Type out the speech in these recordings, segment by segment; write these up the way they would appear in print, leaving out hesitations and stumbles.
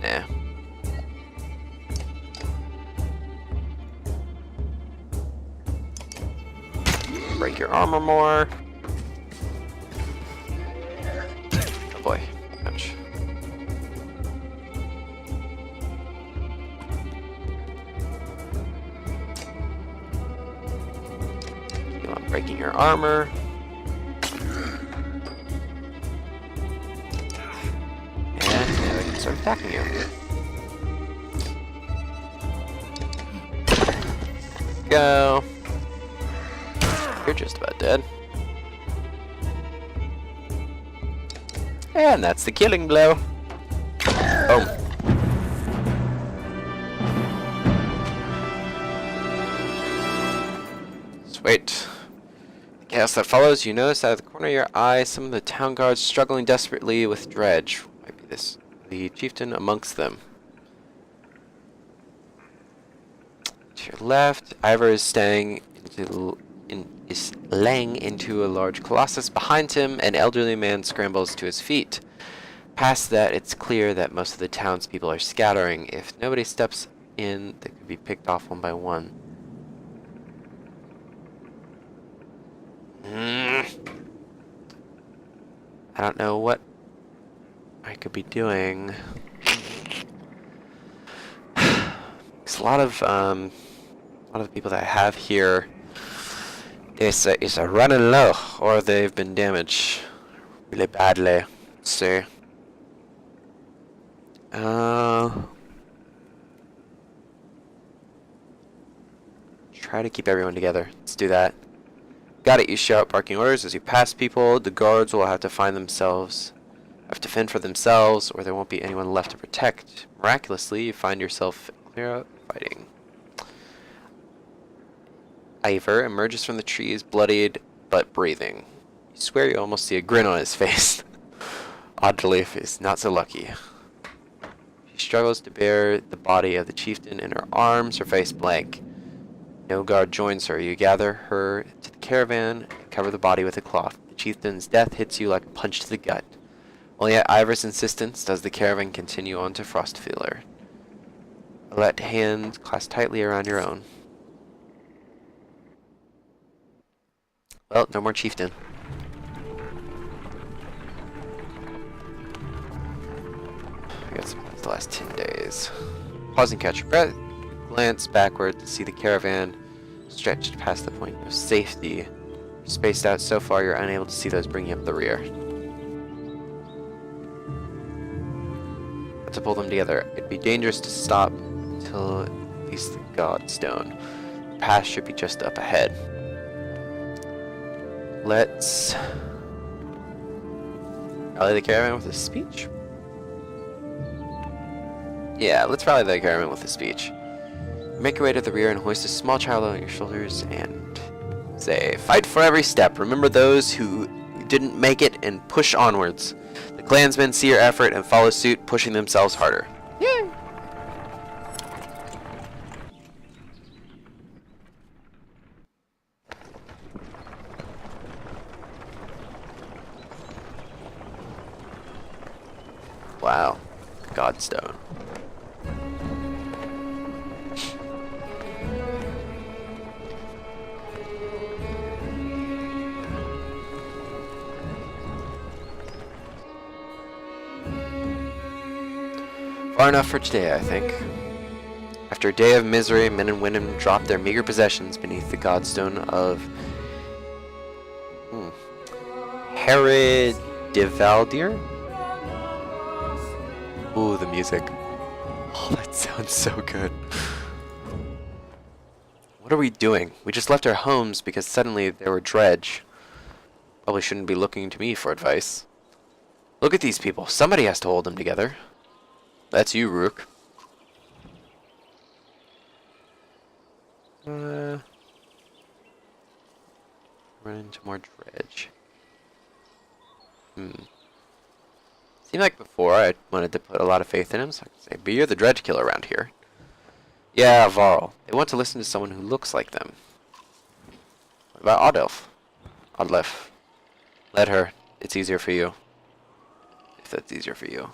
Nah. Break your armor more. Oh boy. Ouch. Keep on breaking your armor. And now they can start attacking you. Go. You're just about dead. And that's the killing blow. Oh. Sweet. The chaos that follows, you notice out of the corner of your eye some of the town guards struggling desperately with dredge. Might be this, the chieftain amongst them. To your left, Ivor is laying into a large colossus. Behind him, an elderly man scrambles to his feet. Past that, it's clear that most of the townspeople are scattering. If nobody steps in, they could be picked off one by one. I don't know what I could be doing. Because a lot of the people that I have here is running low, or they've been damaged really badly. Let's see. Try to keep everyone together. Let's do that. Got it. You shout barking orders as you pass people. The guards will have to fend for themselves, or there won't be anyone left to protect. Miraculously, you find yourself clear out fighting. Ivor emerges from the trees, bloodied but breathing. You swear you almost see a grin on his face. Oddly, he's not so lucky. She struggles to bear the body of the chieftain in her arms, her face blank. No guard joins her. You gather her to the caravan and cover the body with a cloth. The chieftain's death hits you like a punch to the gut. Only at Ivor's insistence does the caravan continue on to Frostfeeler. Let hands clasp tightly around your own. Well, no more chieftain. I got some the last 10 days. Pause and catch your breath. Glance backward to see the caravan stretched past the point of safety. Spaced out so far you're unable to see those bringing up the rear. But to pull them together, it'd be dangerous to stop until at least the Godstone. The path should be just up ahead. Let's rally the caravan with a speech. Yeah, let's rally the caravan with a speech. Make your way to the rear and hoist a small child on your shoulders and say, "Fight for every step. Remember those who didn't make it and push onwards. The clansmen see your effort and follow suit, pushing themselves harder." Yay! Wow. Godstone. Far enough for today, I think. After a day of misery, men and women dropped their meager possessions beneath the Godstone of Heredivaldir. Ooh, the music. Oh, that sounds so good. What are we doing? We just left our homes because suddenly there were dredge. Probably shouldn't be looking to me for advice. Look at these people. Somebody has to hold them together. That's you, Rook. Run into more dredge. Seemed like before I wanted to put a lot of faith in him, so I could say, but you're the dredge killer around here. Yeah, Varl. They want to listen to someone who looks like them. What about Odelf? Odlef. Let her. It's easier for you. If that's easier for you.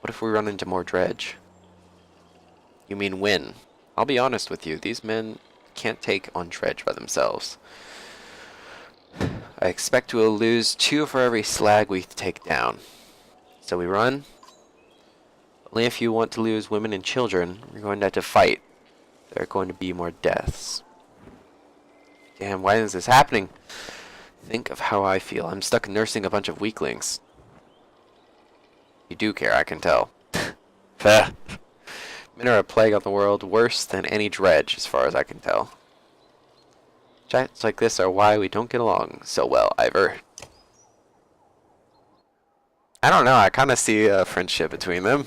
What if we run into more dredge? You mean win? I'll be honest with you, these men can't take on dredge by themselves. I expect we'll lose 2 for every slag we take down. So we run? Only if you want to lose women and children, you're going to have to fight. There are going to be more deaths. Damn, why is this happening? Think of how I feel. I'm stuck nursing a bunch of weaklings. You do care, I can tell. Men are a plague on the world, worse than any dredge, as far as I can tell. Chats like this are why we don't get along so well, Ivor. I don't know, I kind of see a friendship between them.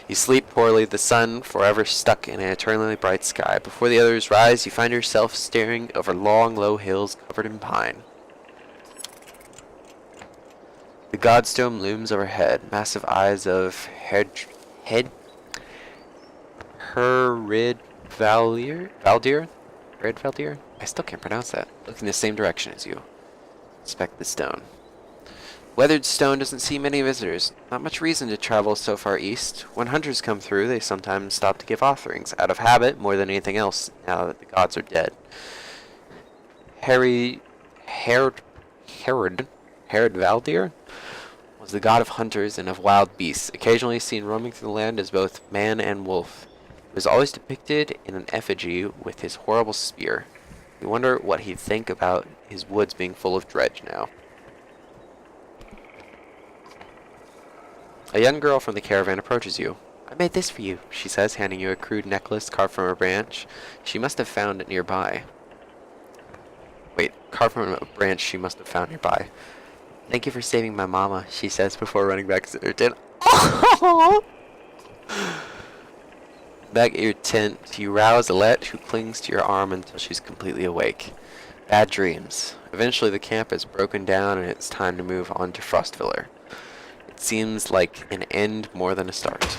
You sleep poorly, the sun forever stuck in an eternally bright sky. Before the others rise, you find yourself staring over long, low hills covered in pine. The Godstone looms overhead, massive eyes of Herid Valdir? I still can't pronounce that. Looking the same direction as you. Inspect the stone. Weathered stone doesn't see many visitors. Not much reason to travel so far east. When hunters come through, they sometimes stop to give offerings, out of habit more than anything else, now that the gods are dead. Herid Valdir was the god of hunters and of wild beasts, occasionally seen roaming through the land as both man and wolf. He was always depicted in an effigy with his horrible spear. You wonder what he'd think about his woods being full of dredge now. A young girl from the caravan approaches you. I made this for you, she says, handing you a crude necklace carved from a branch she must have found it nearby. Wait, carved from a branch she must have found nearby. Thank you for saving my mama, she says before running back to her tent. Back at your tent, you rouse Alette, who clings to your arm until she's completely awake. Bad dreams. Eventually the camp is broken down and it's time to move on to Frostviller. It seems like an end more than a start.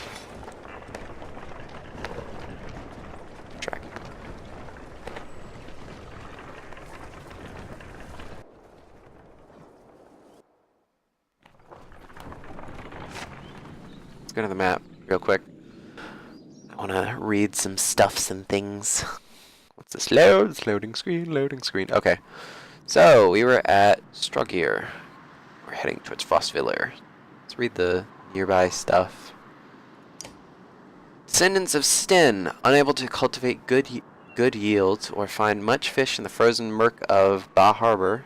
Track. Let's go to the map real quick. I want to read some stuffs and things. What's this? Loading screen, loading screen. Okay. So, we were at Strugir. We're heading towards Frostviller. Let's read the nearby stuff. Descendants of Sten, unable to cultivate good yields or find much fish in the frozen murk of Ba Harbor,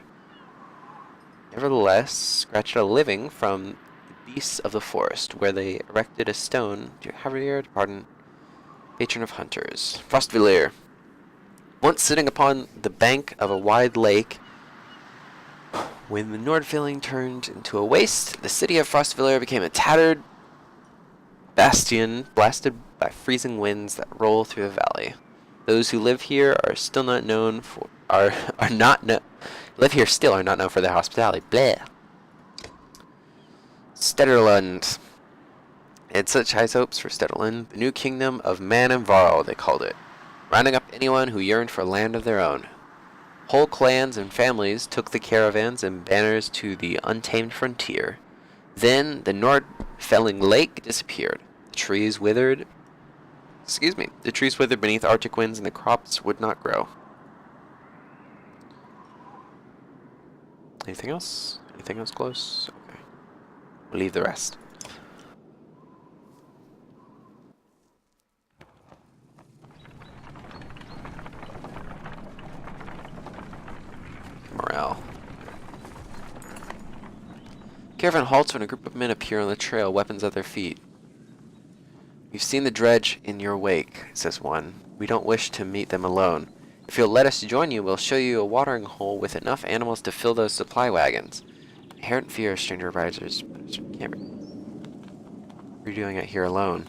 nevertheless scratched a living from the beasts of the forest, where they erected a stone to Javier, pardon, patron of hunters. Frostviller. Once sitting upon the bank of a wide lake, when the Nordfilling turned into a waste, the city of Frostviller became a tattered bastion blasted by freezing winds that roll through the valley. Those who live here are still not known for live here still are not known for their hospitality. Bleh. Stederlund. Had such high hopes for Stederlund, the new kingdom of Man and Varl, they called it, rounding up anyone who yearned for a land of their own. Whole clans and families took the caravans and banners to the untamed frontier. Then the Nordfelling Lake disappeared. The trees withered beneath Arctic winds and the crops would not grow. Anything else? Anything else close? Okay. We'll leave the rest. Morale. Caravan halts when a group of men appear on the trail, weapons at their feet. We've seen the dredge in your wake, says one. We don't wish to meet them alone. If you'll let us join you, we'll show you a watering hole with enough animals to fill those supply wagons. Inherent fear of stranger risers. What are you doing out here alone?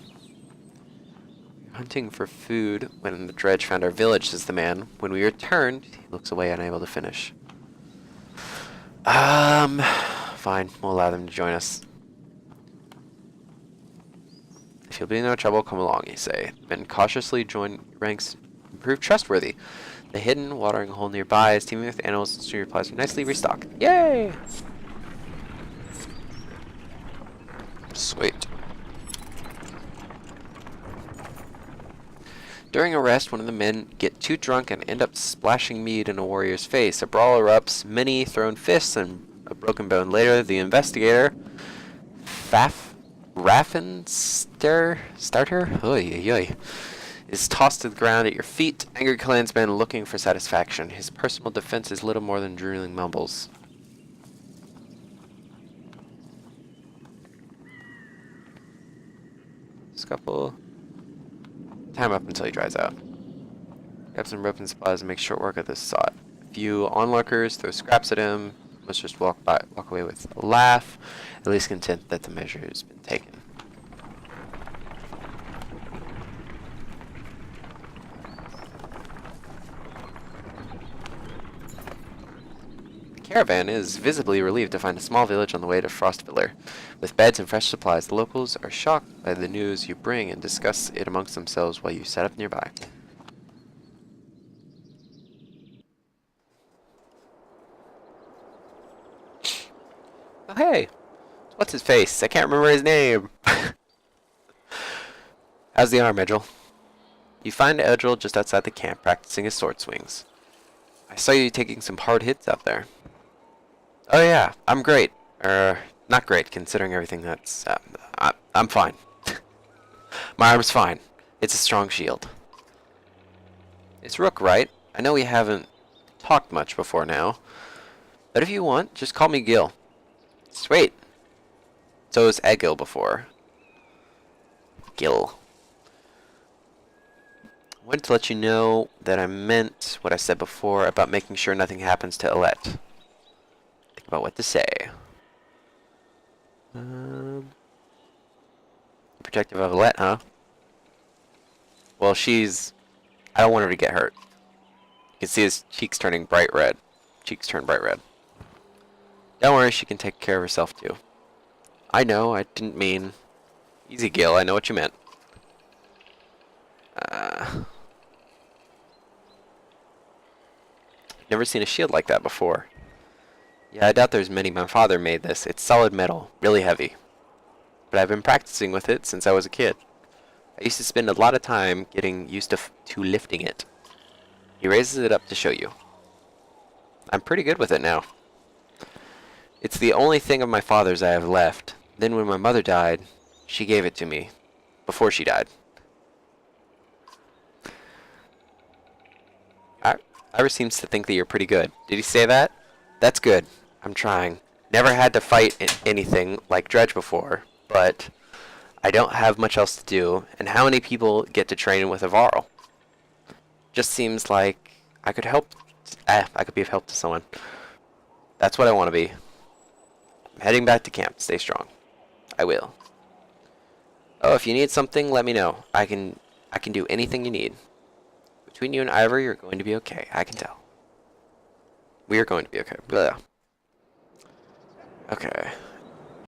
Hunting for food when the dredge found our village, says the man. When we returned, he looks away, unable to finish. Fine. We'll allow them to join us. If you'll be in no trouble, come along, you say. Men cautiously join ranks and prove trustworthy. The hidden watering hole nearby is teeming with animals and stream replies are nicely restocked. Yay! Sweet. During a rest, one of the men get too drunk and end up splashing mead in a warrior's face. A brawl erupts, many thrown fists and a broken bone. Later, the investigator, Starter, is tossed to the ground at your feet. Angry clansman looking for satisfaction. His personal defense is little more than drooling mumbles. Scuffle. Time up until he dries out. Grab some rope and supplies and make short work of this sot. A few onlookers throw scraps at him. Most just walk away with a laugh, at least content that the measure has been taken. The caravan is visibly relieved to find a small village on the way to Frostviller. With beds and fresh supplies, the locals are shocked by the news you bring and discuss it amongst themselves while you set up nearby. Oh, hey! What's his face? I can't remember his name! How's the arm, Edgel? You find Edgel just outside the camp practicing his sword swings. I saw you taking some hard hits out there. Oh yeah, I'm great. Not great, considering everything that's... I'm fine. My arm's fine. It's a strong shield. It's Rook, right? I know we haven't talked much before now. But if you want, just call me Gil. Sweet. So was Egil before. Gil. I wanted to let you know that I meant what I said before about making sure nothing happens to Alette. Think about what to say. Protective of Alette, huh? Well, I don't want her to get hurt. You can see his cheeks turning bright red. Cheeks turn bright red. Don't worry, she can take care of herself too. I know, I didn't mean... Easy, Gil, I know what you meant. Never seen a shield like that before. Yeah, I doubt there's many. My father made this. It's solid metal, really heavy. But I've been practicing with it since I was a kid. I used to spend a lot of time getting used to lifting it. He raises it up to show you. I'm pretty good with it now. It's the only thing of my father's I have left. Then when my mother died, she gave it to me. Before she died. Ira seems to think that you're pretty good. Did he say that? That's good. I'm trying. Never had to fight anything like Dredge before, but I don't have much else to do, and how many people get to train with a Varl? Just seems like I could help. I could be of help to someone. That's what I want to be. I'm heading back to camp. Stay strong. I will. Oh, if you need something, let me know. I can do anything you need. Between you and Ivor, you're going to be okay. I can tell. We are going to be okay. Blah. Okay.